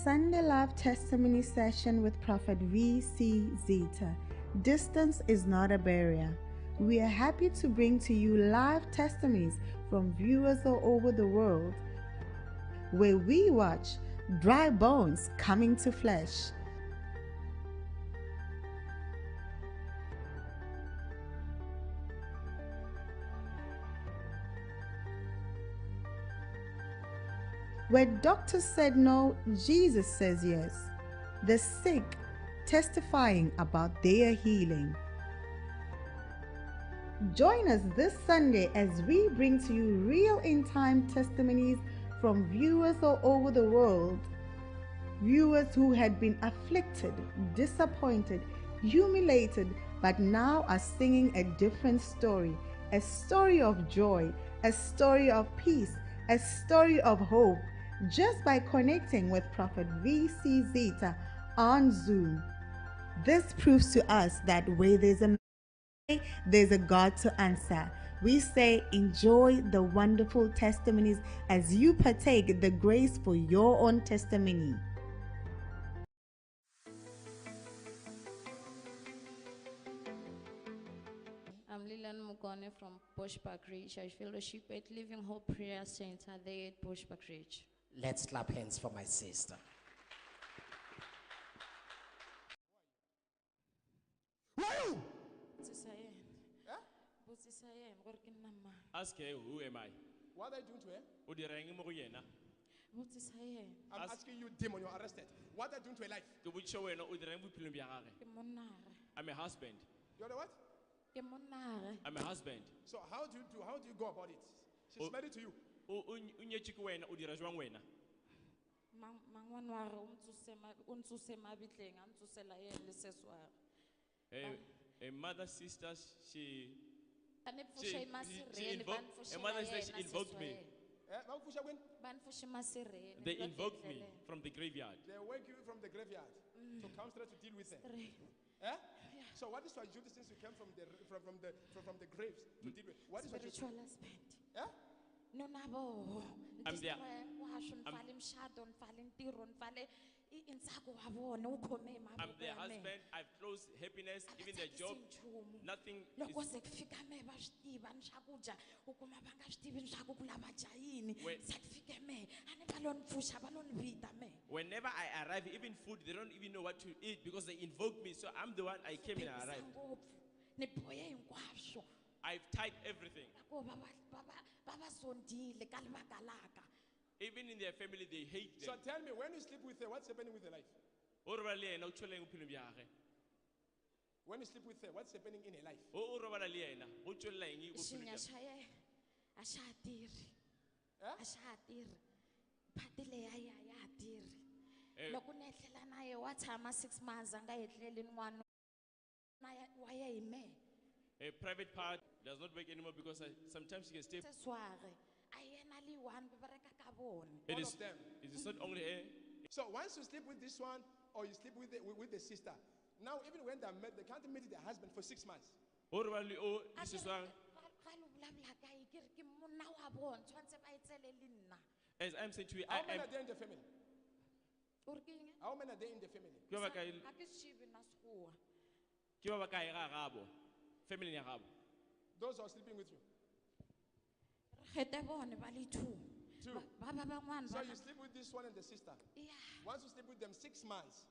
Sunday Live Testimony Session with Prophet VC Zitha. Distance is not a barrier. We are happy to bring to you live testimonies from viewers all over the world, where we watch dry bones coming to flesh. Where doctors said no, Jesus says yes. The sick testifying about their healing. Join us this Sunday as we bring to you real in-time testimonies from viewers all over the world. Viewers who had been afflicted, disappointed, humiliated, but now are singing a different story. A story of joy, a story of peace, a story of hope. Just by connecting with Prophet VC Zitha on Zoom. This proves to us that where there's a God to answer. We say enjoy the wonderful testimonies as you partake the grace for your own testimony. I'm Lilian Mugone from Bushback Ridge. I fellowship at Living Hope Prayer Center there at Bushback Ridge. Let's clap hands for my sister. Who are you? Ask her, who am I? What are you doing to her? I'm asking you, demon, you're arrested. What are you doing to her life? I'm a husband. You're the what? I'm a husband. So how do you go about it? She's married to you. A mother, sisters, she invoked me. They invoked me from the graveyard. They wake you from the graveyard to come straight to deal with her. So what is your duty since you came from the graves to deal with? What is your duty? No, I'm there. I'm their husband. I've closed happiness, even their job. Nothing whenever I arrive, even food, they don't even know what to eat because they invoke me. So I'm the one, I came and I arrived. I've tied everything. Even in their family, they hate them. So tell me, when you sleep with her, what's happening with her life? When you sleep with her, what's happening in her life? A private part does not work anymore because sometimes she can stay. It is not only her. So once you sleep with this one or you sleep with the sister, now even when they're married, they can't meet their husband for 6 months. As I'm saying to you, how many are there in the family? How many are there in the family? Those who are sleeping with you. Two. So you sleep with this one and the sister. Once you sleep with them 6 months,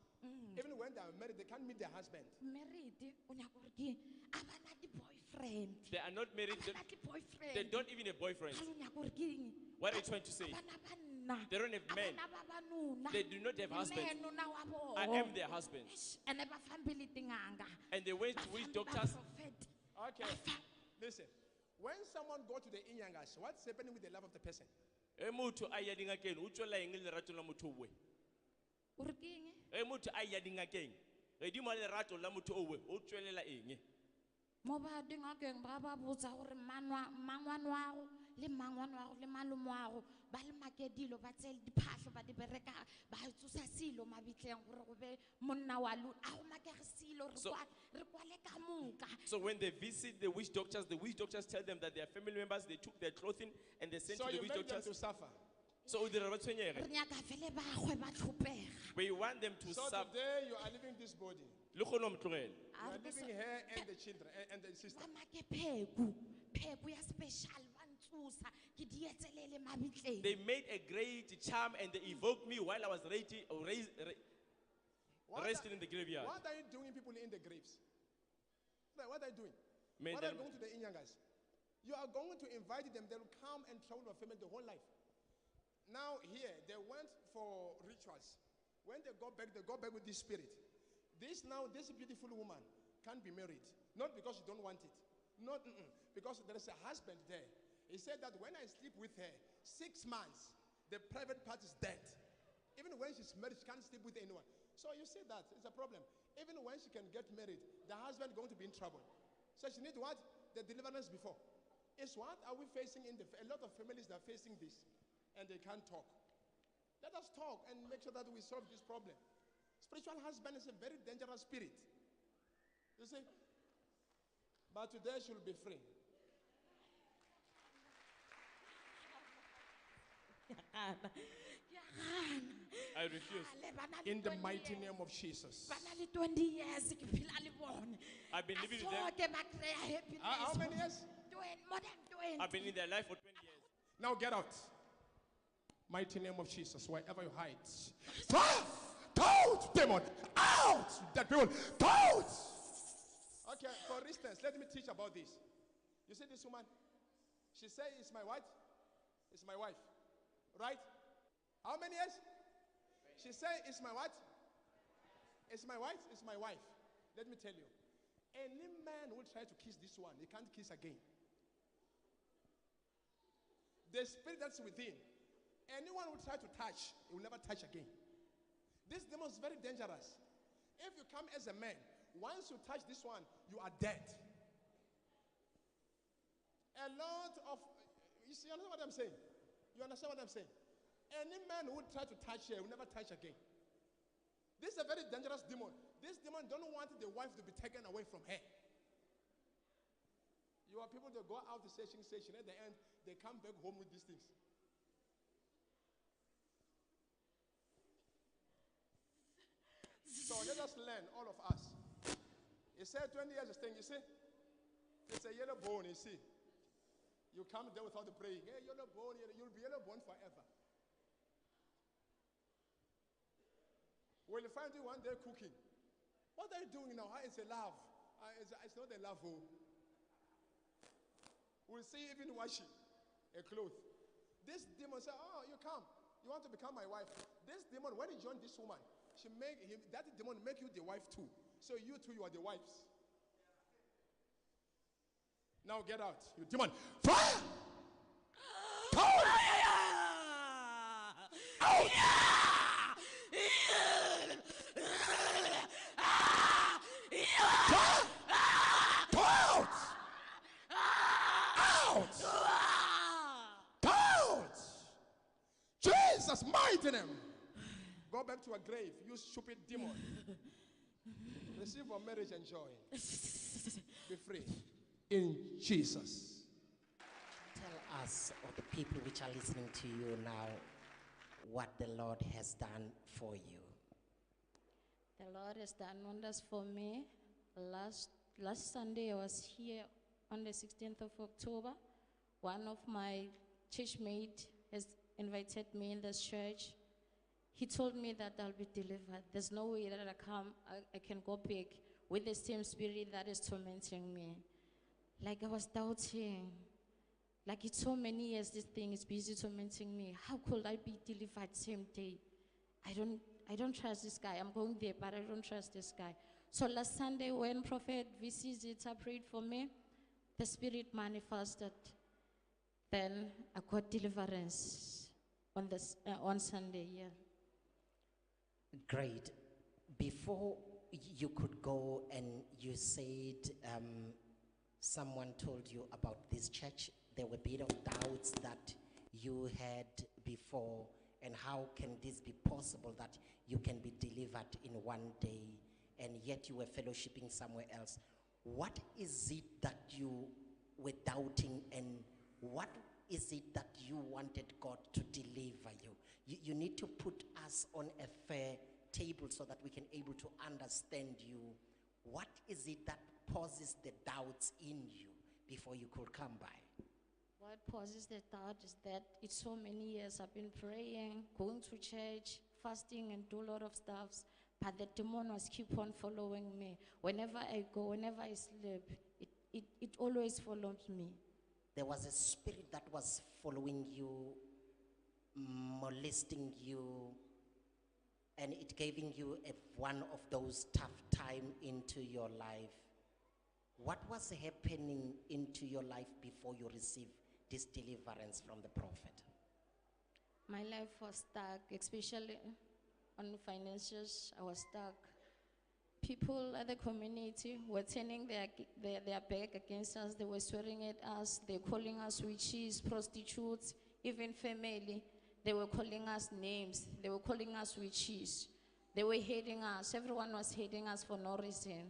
even when they are married, they can't meet their husband. They are not married. They don't even have boyfriends. What are you trying to say? They don't have men. They do not have husbands. I am their husband. And they went to witch doctors. Okay, listen. When someone go to the inyangas, what's happening with the love of the person? le mangwane wa go le malumo wa go ba le makedilo ba tsele diphahlo ba di bereka ba tsosa silo mabitleng gore go be monna wa lo a go makege silo re kwale ka moka. So when they visit the witch doctors tell them that their family members, they took their clothing and they sent to the witch doctors. To suffer. So re nyaka fele ba gwe ba tlhopega. We want them to So sub. today you are leaving this body. Le kgone ho mo tlogela. You are leaving her and the children and the sister. They made a great charm and they evoked me while I was resting in the graveyard. What are you doing, people in the graves? What are you doing? Man, What are them- you going to the Inyangas? You are going to invite them. They will come and travel your family the whole life. Now here, they went for rituals. When they go back with this spirit. This beautiful woman can't be married. Not because you don't want it. Not because there is a husband there. He said that when I sleep with her, 6 months, the private part is dead. Even when she's married, she can't sleep with anyone. So you see that it's a problem. Even when she can get married, the husband is going to be in trouble. So she needs what? The deliverance before. It's what are we facing a lot of families that are facing this and they can't talk. Let us talk and make sure that we solve this problem. Spiritual husband is a very dangerous spirit. You see? But today she'll be free. I refuse. In the mighty name of Jesus. Bana le 20 years ke phela le bone. I've been living with them. Ke ba kry happiness. How many years? 20, more than 20. I've been in their life for 20 years. Now get out. Mighty name of Jesus, wherever you hide. Out, demon! Out! That people! Out! Okay, for instance, let me teach about this. You see this woman? She says, it's my wife. It's my wife. Right? How many years? She said, it's my what? It's my wife? It's my wife. Let me tell you. Any man who try to kiss this one, he can't kiss again. The spirit that's within, anyone who try to touch, he will never touch again. This demon is very dangerous. If you come as a man, once you touch this one, you are dead. A lot of, you see, you understand what I'm saying? You understand what I'm saying? Any man who try to touch her will never touch again. This is a very dangerous demon. This demon don't want the wife to be taken away from her. You are people that go out the session, at the end, they come back home with these things. So let us learn, all of us. He said 20 years of thing, you see? It's a yellow bone, you see? You come there without the praying. Hey, yellow bone, you'll be yellow bone forever. We'll find you one day cooking. What are you doing now? It's a love. It's not a love. Oh. We'll see even washing a cloth. This demon said, oh, you come. You want to become my wife. This demon, when he joined this woman, that demon make you the wife too. So you two, you are the wives. Now get out. You demon. Fire! Out! Out! Jesus, mighty name. Go back to a grave, you stupid demon. Receive your marriage and joy. Be free. In Jesus. Tell us, or the people which are listening to you now, what the Lord has done for you. The Lord has done wonders for me. Last Sunday I was here on the 16th of October. One of my church mates has invited me in this church. He told me that I'll be delivered. There's no way that I can go back with the same spirit that is tormenting me. Like I was doubting. Like it's so many years this thing is busy tormenting me. How could I be delivered same day? I don't trust this guy. I'm going there, but I don't trust this guy. So last Sunday when Prophet VC Zitha prayed for me, the spirit manifested. Then I got deliverance on Sunday, yeah. Great. Before you could go and you said someone told you about this church, there were a bit of doubts that you had before, and how can this be possible that you can be delivered in one day and yet you were fellowshipping somewhere else? What is it that you were doubting, and what is it that you wanted God to deliver you? You need to put us on a fair table so that we can able to understand you. What is it that pauses the doubts in you before you could come by? What pauses the doubt is that it's so many years I've been praying, going to church, fasting, and do a lot of stuffs, but the demon was keep on following me. Whenever I go, whenever I sleep, it always follows me. There was a spirit that was following you, molesting you, and it giving you one of those tough time into your life. What was happening into your life before you received this deliverance from the prophet? My life was stuck, especially on finances. I was stuck. People at the community were turning their back against us. They were swearing at us. They were calling us witches, prostitutes, even family. They were calling us names. They were calling us witches. They were hating us. Everyone was hating us for no reason.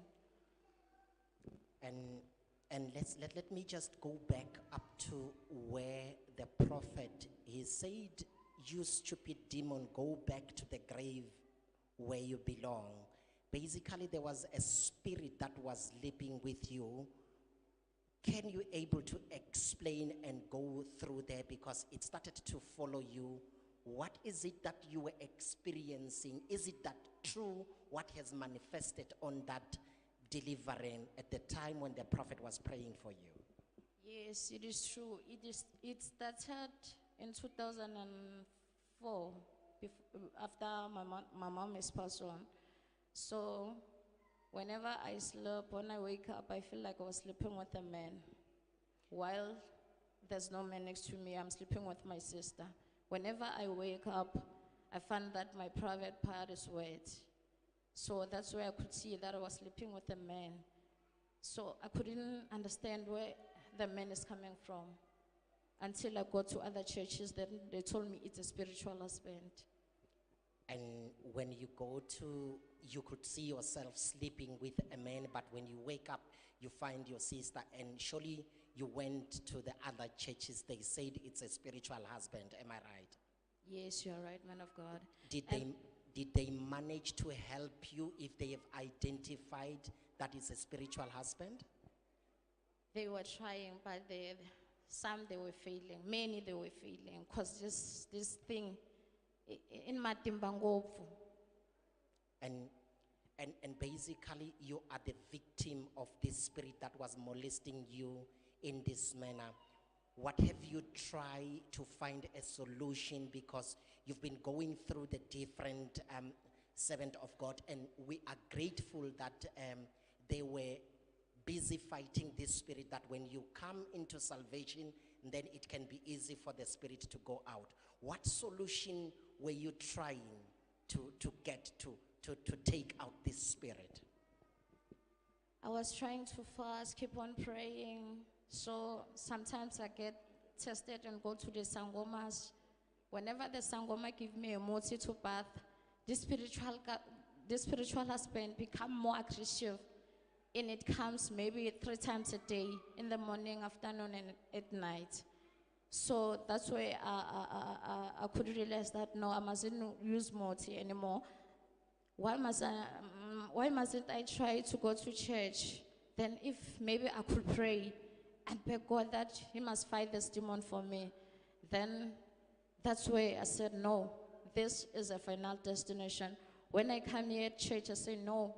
And let me just go back up to where the prophet, he said, "You stupid demon, go back to the grave where you belong." Basically, there was a spirit that was living with you. Can you able to explain and go through there, because it started to follow you? What is it that you were experiencing? Is it that true what has manifested on that delivering at the time when the prophet was praying for you? Yes, it is true. It started in 2004, after my mom is passed on. So whenever I sleep, when I wake up, I feel like I was sleeping with a man. While there's no man next to me, I'm sleeping with my sister. Whenever I wake up, I find that my private part is wet. So that's where I could see that I was sleeping with a man. So I couldn't understand where the man is coming from until I got to other churches. Then they told me it's a spiritual husband. And when you go to, you could see yourself sleeping with a man, but when you wake up, you find your sister, and surely you went to the other churches. They said it's a spiritual husband. Am I right? Yes, you're right, man of God. Did they manage to help you if they have identified that it's a spiritual husband? They were trying, but some they were failing. Many they were failing, because this thing in Matimbangofu. And basically you are the victim of this spirit that was molesting you in this manner. What have you tried to find a solution? Because you've been going through the different servant of God, and we are grateful that they were busy fighting this spirit, that when you come into salvation, then it can be easy for the spirit to go out. What solution were you trying to get to take out this spirit? I was trying to fast, keep on praying. So sometimes I get tested and go to the sangomas. Whenever the sangoma give me a moti to bath, this spiritual husband become more aggressive. And it comes maybe 3 times a day, in the morning, afternoon, and at night. So that's why I could realize that no, I mustn't use moti anymore. Why mustn't I try to go to church? Then if maybe I could pray and beg God that he must fight this demon for me. Then that's why I said, no, this is a final destination. When I come here at church, I say, no,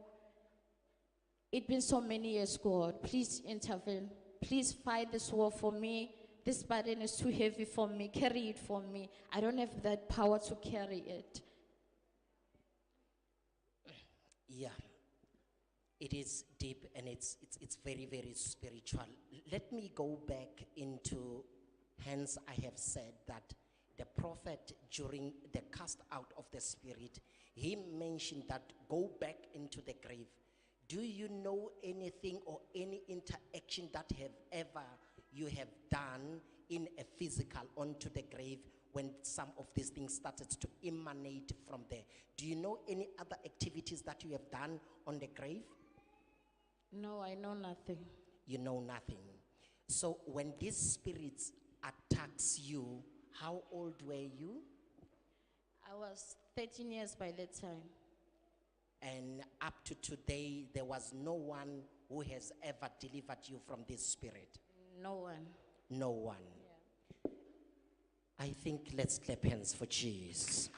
it's been so many years, God, please intervene. Please fight this war for me. This burden is too heavy for me. Carry it for me. I don't have that power to carry it. Yeah. It is deep, and it's very, very spiritual. Let me go back into, hence I have said that the prophet, during the cast out of the spirit, he mentioned that go back into the grave. Do you know anything or any interaction that you have done in a physical onto the grave when some of these things started to emanate from there? Do you know any other activities that you have done on the grave? No, I know nothing. You know nothing. So when these spirits attacks you, how old were you? I was 13 years by that time. And up to today, there was no one who has ever delivered you from this spirit. No one. No one. I think let's clap hands for Jesus.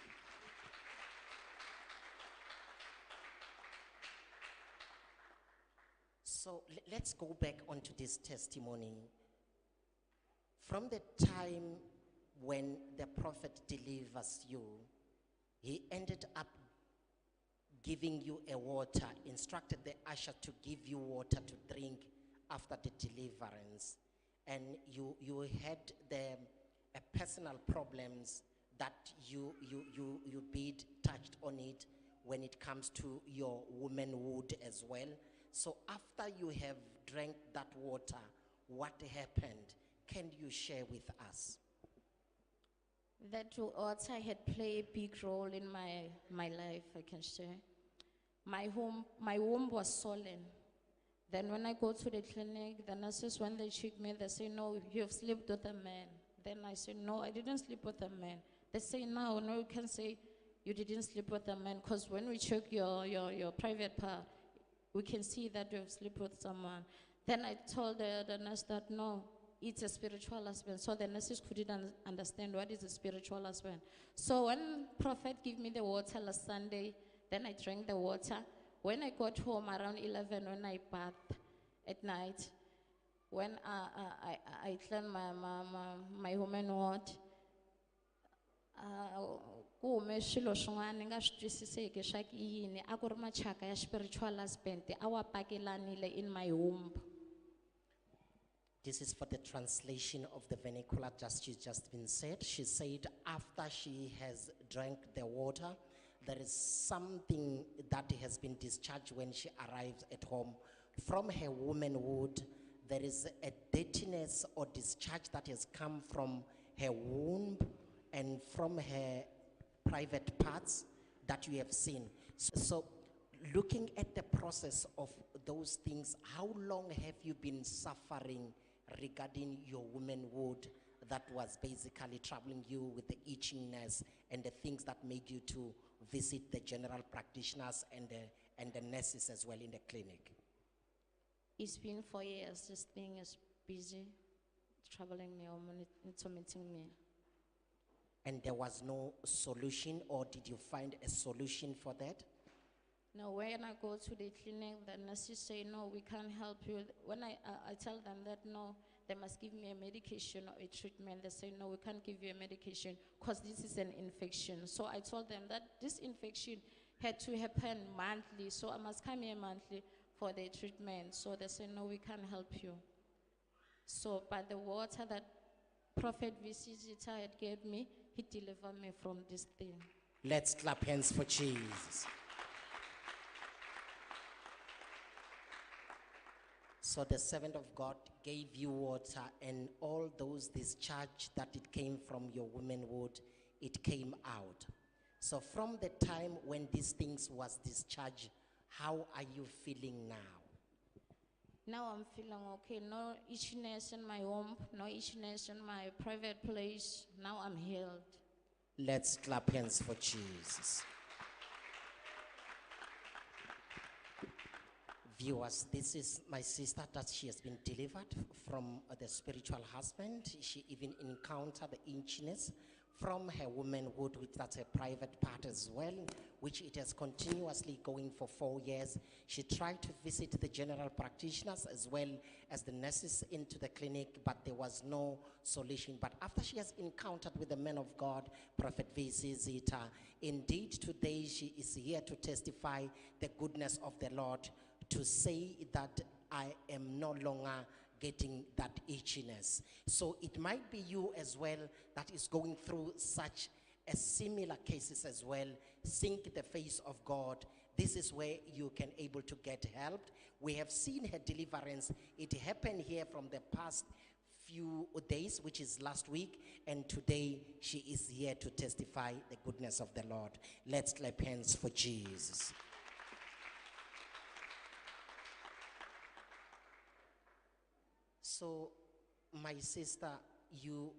So let's go back onto this testimony. From the time when the prophet delivers you, he ended up giving you a water, instructed the usher to give you water to drink after the deliverance. And you had the personal problems that you bit touched on it when it comes to your womanhood as well. So after you have drank that water, what happened? Can you share with us? That water had played a big role in my life, I can share. My womb was swollen. Then when I go to the clinic, the nurses, when they check me, they say, no, you've slept with a man. Then I say, no, I didn't sleep with a man. They say, no, you can say you didn't sleep with a man, because when we check your private part, we can see that you've slept with someone. Then I told the nurse that, no, it's a spiritual husband. So the nurses couldn't understand what is a spiritual husband. So when Prophet gave me the water last Sunday, then I drank the water. When I got home around 11, when I bathed at night, when I cleaned my womanhood, kume swilo swin'wana ni nga swi twisiseki swa ku i yini a ku ri machaka ya spiritual husband a wa pakelanile in my womb. This is for the translation of the vernacular she's just been said. She said after she has drank the water, there is something that has been discharged when she arrives at home. From her womanhood, there is a dirtiness or discharge that has come from her womb and from her private parts that you have seen. So looking at the process of those things, how long have you been suffering regarding your womanhood that was basically troubling you with the itchiness and the things that made you to visit the general practitioners and the nurses as well in the clinic? It's been 4 years. This thing is busy, troubling me or tormenting me. And there was no solution, or did you find a solution for that? No, when I go to the clinic, the nurses say, no, we can't help you. When I tell them that, no, they must give me a medication or a treatment, they say, no, we can't give you a medication because this is an infection. So I told them that this infection had to happen monthly, so I must come here monthly for the treatment. So they say, no, we can't help you. So by the water that Prophet VC Zitha had gave me, he delivered me from this thing. Let's clap hands for Jesus. So the servant of God gave you water, and all those discharge that it came from your womanhood, it came out. So from the time when these things was discharged, how are you feeling now? Now I'm feeling okay. No itchiness in my womb, no itchiness in my private place. Now I'm healed. Let's clap hands for Jesus. Viewers, this is my sister that she has been delivered from the spiritual husband. She even encountered the itchiness from her womanhood, which that's a private part as well, which it has continuously going for 4 years. She tried to visit the general practitioners as well as the nurses into the clinic, but there was no solution. But after she has encountered with the man of God, Prophet VC Zitha, indeed today she is here to testify the goodness of the Lord, to say that I am no longer getting that itchiness. So it might be you as well that is going through such a similar cases as well. Seek the face of God. This is where you can able to get helped. We have seen her deliverance. It happened here from the past few days, which is last week, and today she is here to testify the goodness of the Lord. Let's clap hands for Jesus. So, my sister, you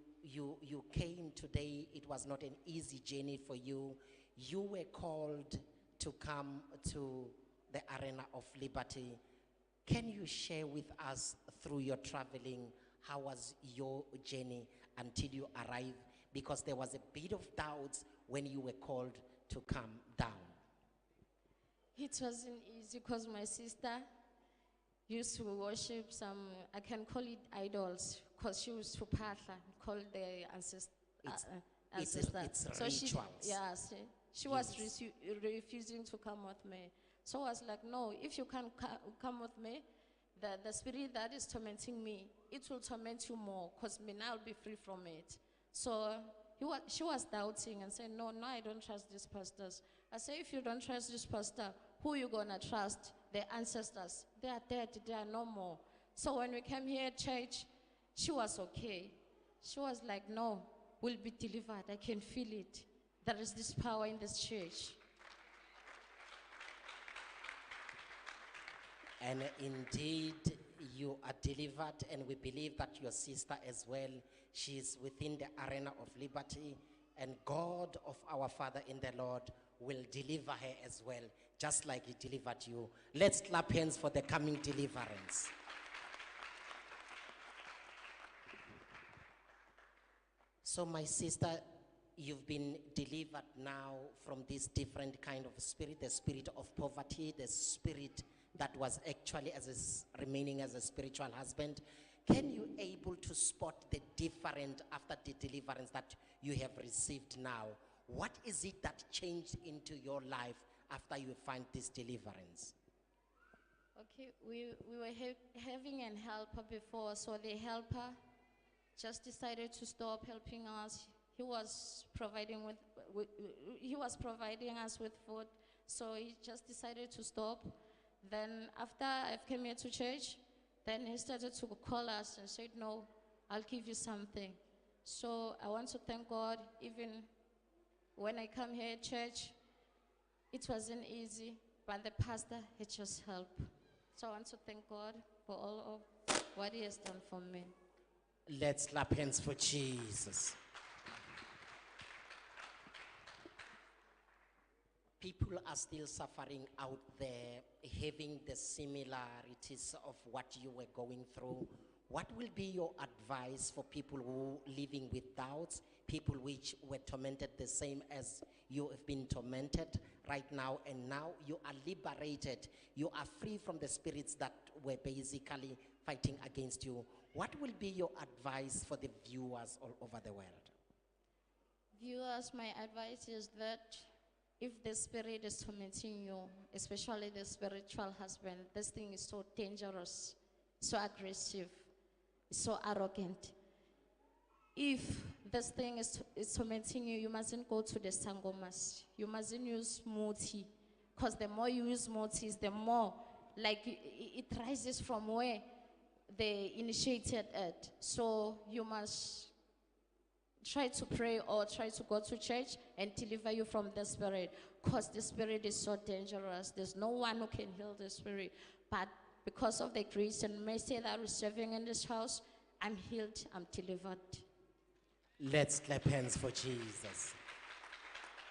came today. It was not an easy journey for you. You were called to come to the Arena of Liberty. Can you share with us through your traveling, how was your journey until you arrived? Because there was a bit of doubts when you were called to come down. It wasn't easy because my sister used to worship some, I can call it idols, because she used to call the ancestors. It's So rituals. she was refusing to come with me. So I was like, no, if you can't come with me, the spirit that is tormenting me, it will torment you more, because me now I'll be free from it. So she was doubting and said, no, I don't trust these pastors. I said, if you don't trust this pastor, who you gonna trust? The ancestors. They are dead, they are no more. So when we came here at church, she was okay. She was like, no, we'll be delivered. I can feel it. There is this power in this church. And indeed, you are delivered, and we believe that your sister as well, she is within the Arena of Liberty, and God of our Father in the Lord will deliver her as well, just like He delivered you. Let's clap hands for the coming deliverance. So my sister, you've been delivered now from this different kind of spirit, the spirit of poverty, the spirit that was actually remaining as a spiritual husband. Can you able to spot the difference after the deliverance that you have received now? What is it that changed into your life after you find this deliverance? Okay, we were having an helper before, so the helper just decided to stop helping us. He was providing us with food, so he just decided to stop. Then after I came here to church, then he started to call us and said, no, I'll give you something. So I want to thank God. Even when I come here at church, it wasn't easy, but the pastor had just helped. So I want to thank God for all of what He has done for me. Let's clap hands for Jesus. People are still suffering out there, having the similarities of what you were going through. What will be your advice for people who are living with doubts, people which were tormented the same as you have been tormented right now, and now you are liberated, you are free from the spirits that were basically fighting against you? What will be your advice for the viewers all over the world? Viewers, my advice is that if the spirit is tormenting you, especially the spiritual husband, this thing is so dangerous, so aggressive, so arrogant. If this thing is tormenting you, you mustn't go to the sangomas. You mustn't use moti, because the more you use motis, the more like it rises from where they initiated it. So you must try to pray or try to go to church and deliver you from the spirit, because the spirit is so dangerous. There's no one who can heal the spirit. But because of the grace and mercy that we're serving in this house, I'm healed, I'm delivered. Let's clap hands for Jesus.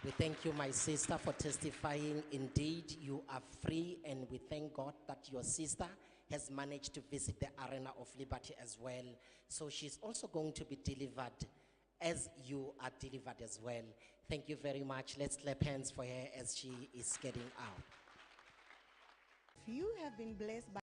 We thank you, my sister, for testifying. Indeed, you are free, and we thank God that your sister has managed to visit the Arena of Liberty as well. So she's also going to be delivered as you are delivered as well. Thank you very much. Let's clap hands for her as she is getting out. If you have been blessed by